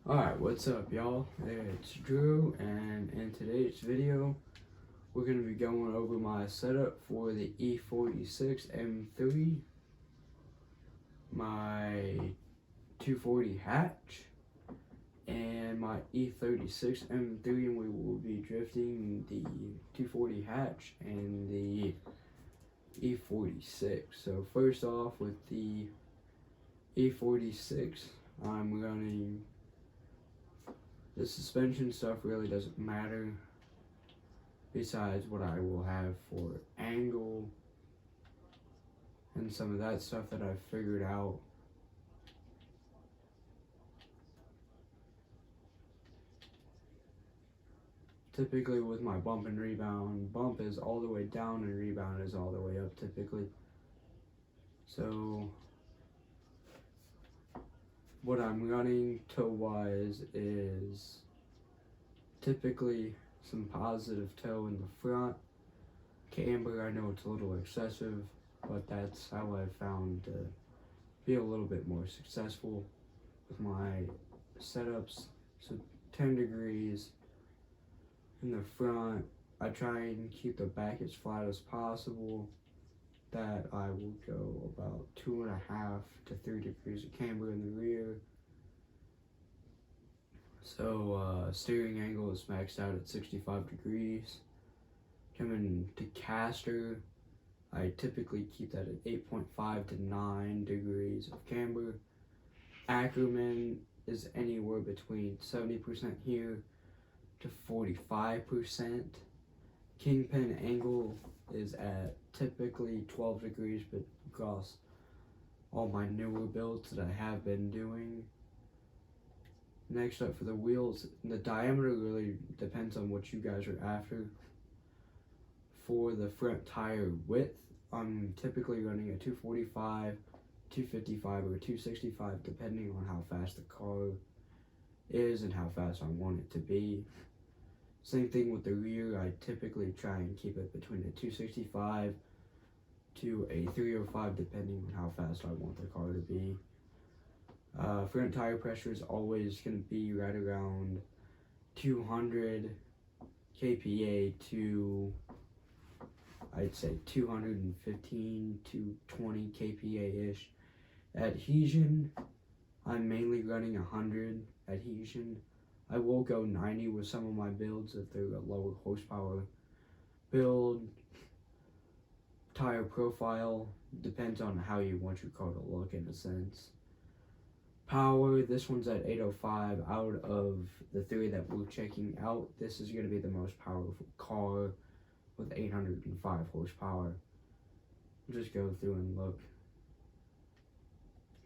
Alright, what's up y'all? It's Drew, and in today's video we're going to be going over my setup for the E46 M3, my 240 hatch, and my E36 M3, and we will be drifting the 240 hatch and the E46. So first off, with the E46, I'm running the suspension stuff. Really doesn't matter, besides what I will have for angle and some of that stuff that I've figured out. Typically with my bump and rebound, bump is all the way down and rebound is all the way up typically. So what I'm running toe-wise is typically some positive toe in the front. Camber, I know it's a little excessive, but that's how I've found to be a little bit more successful with my setups. So 10 degrees in the front. I try and keep the back as flat as possible. That I will go about 2.5 to 3 degrees of camber in the rear. So steering angle is maxed out at 65 degrees. Coming to caster, I typically keep that at 8.5 to 9 degrees of camber. Ackerman is anywhere between 70% here to 45%. Kingpin angle is at typically 12 degrees, but across all my newer builds that I have been doing. Next up, for the wheels, the diameter really depends on what you guys are after. For the front tire width, I'm typically running a 245, 255, or 265 depending on how fast the car is and how fast I want it to be. Same thing with the rear. I typically try and keep it between a 265 to a 305 depending on how fast I want the car to be. Front tire pressure is always going to be right around 200 kPa to, I'd say, 215 to 20 kPa-ish. Adhesion, I'm mainly running 100 adhesion. I will go 90 with some of my builds if they're a lower horsepower build. Tire profile depends on how you want your car to look, in a sense. Power, this one's at 805. Out of the three that we're checking out, this is going to be the most powerful car with 805 horsepower. Just go through and look.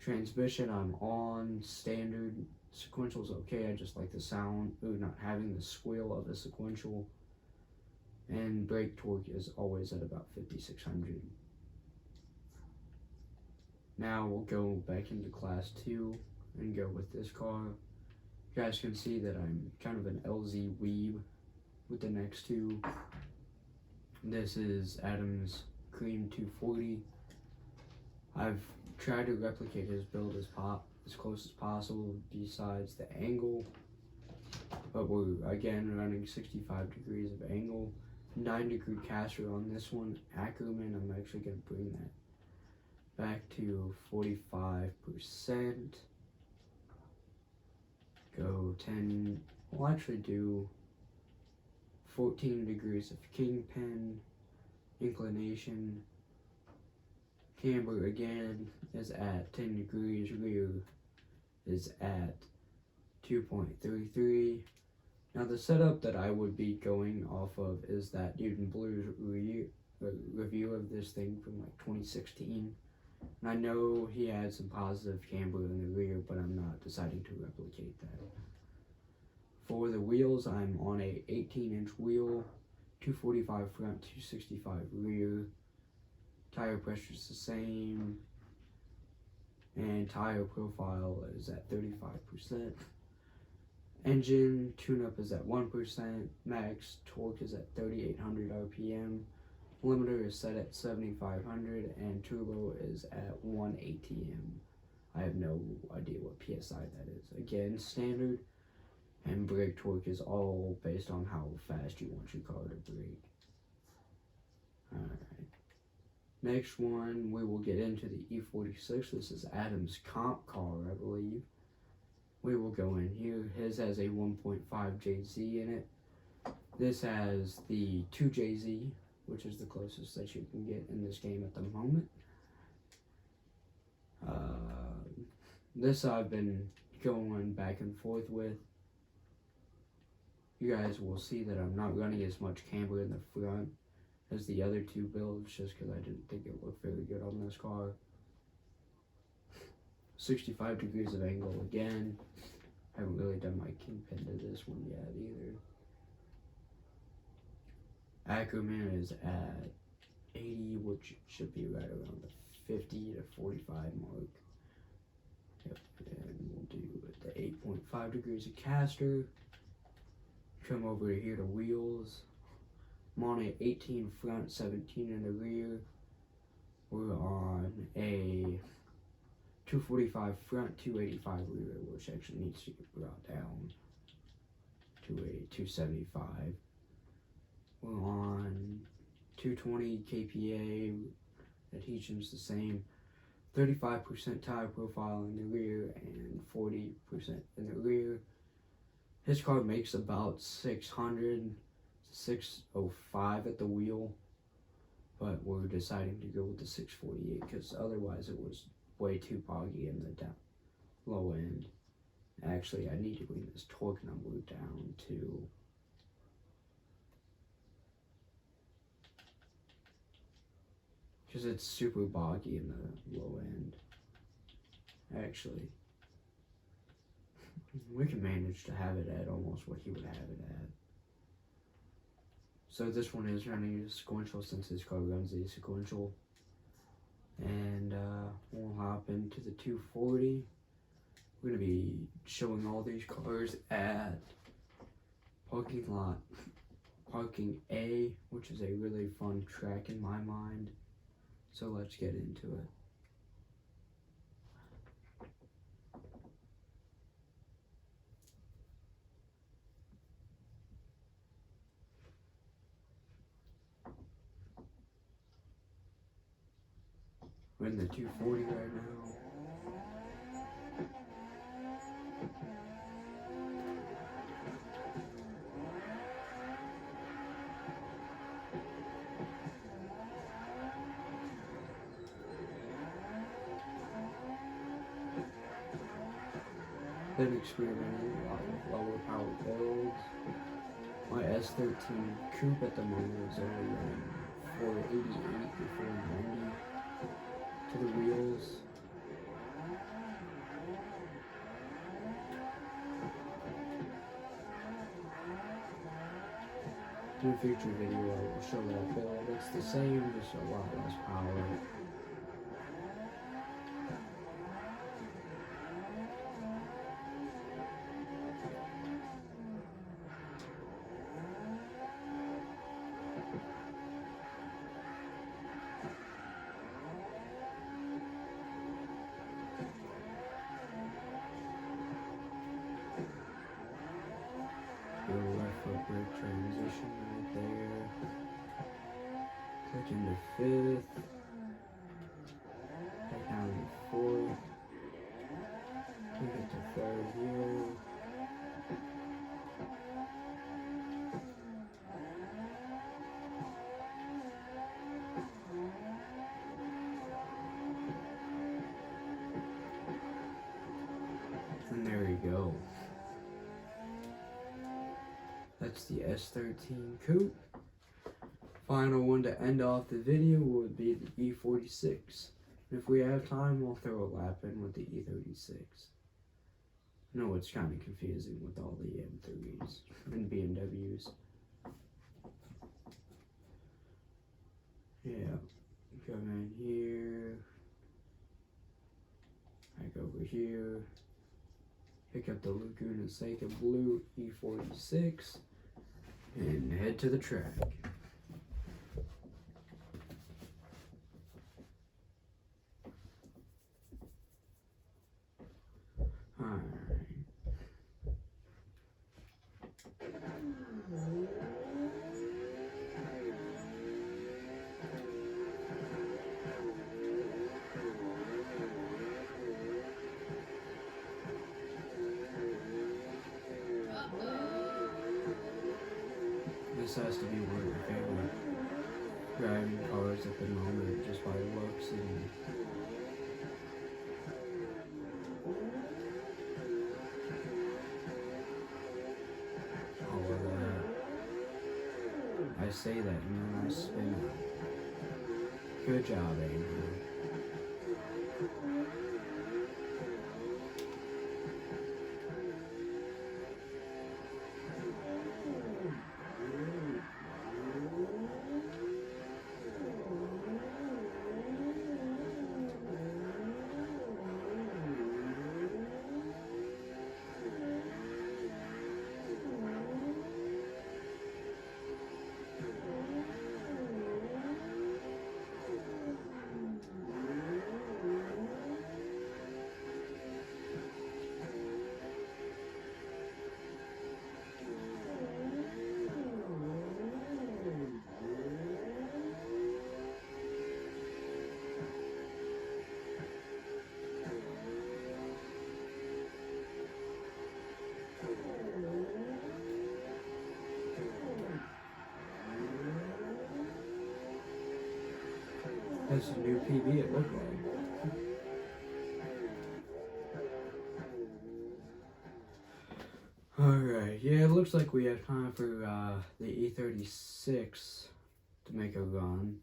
Transmission, I'm on standard. Sequential's okay, I just like the sound, not having the squeal of a sequential. And brake torque is always at about 5600. Now we'll go back into class 2 and go with this car. You guys can see that I'm kind of an LZ weeb with the next two. This is Adam's Cream 240. I've tried to replicate his build as close as possible besides the angle, but we're again running 65 degrees of angle. 9 degree caster on this one. Ackerman, I'm actually going to bring that back to 45%. Go 10, we'll actually do 14 degrees of kingpin. Inclination, camber again is at 10 degrees, rear is at 2.33. Now the setup that I would be going off of is that Dude in Blue's review of this thing from like 2016. And I know he had some positive camber in the rear, but I'm not deciding to replicate that. For the wheels, I'm on a 18-inch wheel, 245 front, 265 rear. Tire pressure is the same, and tire profile is at 35%. Engine tune-up is at 1%. Max torque is at 3,800 RPM. Limiter is set at 7,500, and turbo is at 1 ATM. I have no idea what PSI that is. Again, standard. And brake torque is all based on how fast you want your car to brake. Alright. Next one, we will get into the E46. This is Adam's comp car, I believe. We will go in here. His has a 1.5 JZ in it. This has the 2 JZ, which is the closest that you can get in this game at the moment. This I've been going back and forth with. You guys will see that I'm not running as much camber in the front as the other two builds, just because I didn't think it looked very good on this car. 65 degrees of angle again. Haven't really done my kingpin to this one yet either. Ackerman is at 80, which should be right around the 50 to 45 mark. Yep, and we'll do the 8.5 degrees of caster. Come over here to wheels. I'm on a 18 front, 17 in the rear. We're on a 245 front, 285 rear, which actually needs to get brought down to a 275. We're on 220 kPa. Adhesion's the same. 35% tire profile in the rear and 40% in the rear. His car makes about 600 to 605 at the wheel, but we're deciding to go with the 648 because otherwise it was way too boggy in the low end. Actually, I need to bring this torque number down to because it's super boggy in the low end. Actually, we can manage to have it at almost what he would have it at. So this one is running a sequential since his car runs a sequential. And we'll hop into the 240. We're going to be showing all these cars at parking A, which is a really fun track in my mind. So let's get into it. We're in the 240 right now. Been experimenting a lot with lower power builds. My S13 coupe at the moment is only running 488 to 490 to the wheels. In a future video I will show that build. It's the same, just a lot less power. Your left foot brake transition right there. Click into fifth. Back down to fourth. Click it to third here. And there you go. That's the S13 coupe. Final one to end off the video would be the E46. If we have time, we'll throw a lap in with the E36. I know it's kind of confusing with all the M3s and BMWs. Yeah, come in here, back over here, pick up the Laguna Seca Blue E46, and head to the track. Alright. this has to be one of my favorite driving cars at the moment, just by looks and all of that. I say that and then I spin it. Good job, Andrew. That's a new PB, it looked like. Alright, yeah, it looks like we have time for the E36 to make a run.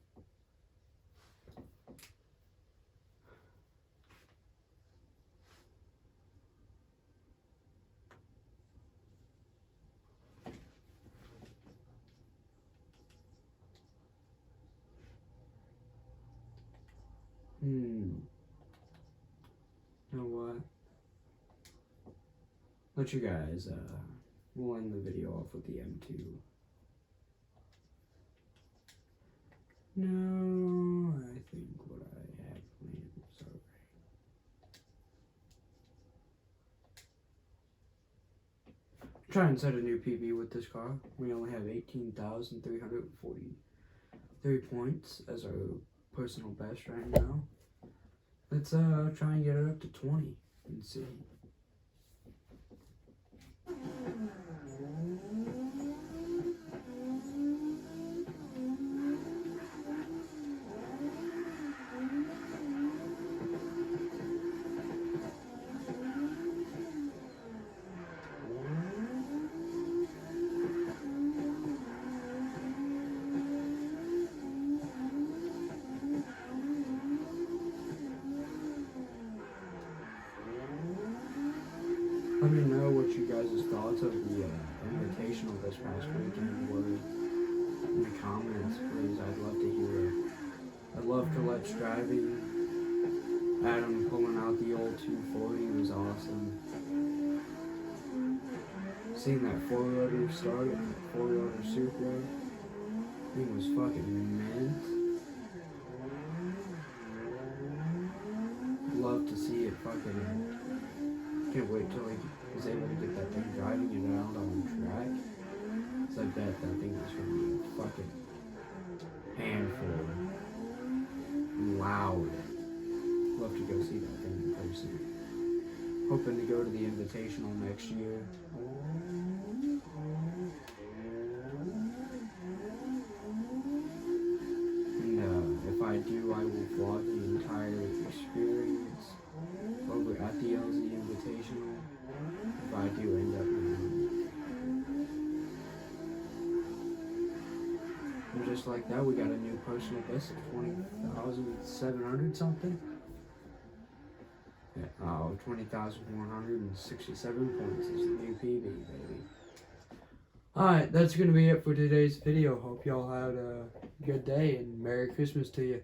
You know what? Let you guys, we'll end the video off with the M2. No, I think what I had planned was alright. Try and set a new PB with this car. We only have 18,343 points as our personal best right now. Let's try and get it up to 20 and see. Let me know what you guys' thoughts of the invitational this past weekend were in the comments, please. I'd love to hear it. I love Let's Driving. Adam pulling out the old 240 was awesome. Seeing that 4-rotor start, that 4-rotor Supra, he was fucking mint. Love to see it fucking. Can't wait till he was able to get that thing driving it around on the track. It's like that thing is gonna be a fucking handful. Loud. Love to go see that thing in person. Hoping to go to the Invitational next year. And if I do, I will vlog the entire experience over at the LZ Invitational, if I do end up and just like that, we got a new personal best of 20,700 something. Yeah, 20,167 points is the new PB, baby. Alright, that's going to be it for today's video. Hope y'all had a good day and Merry Christmas to you.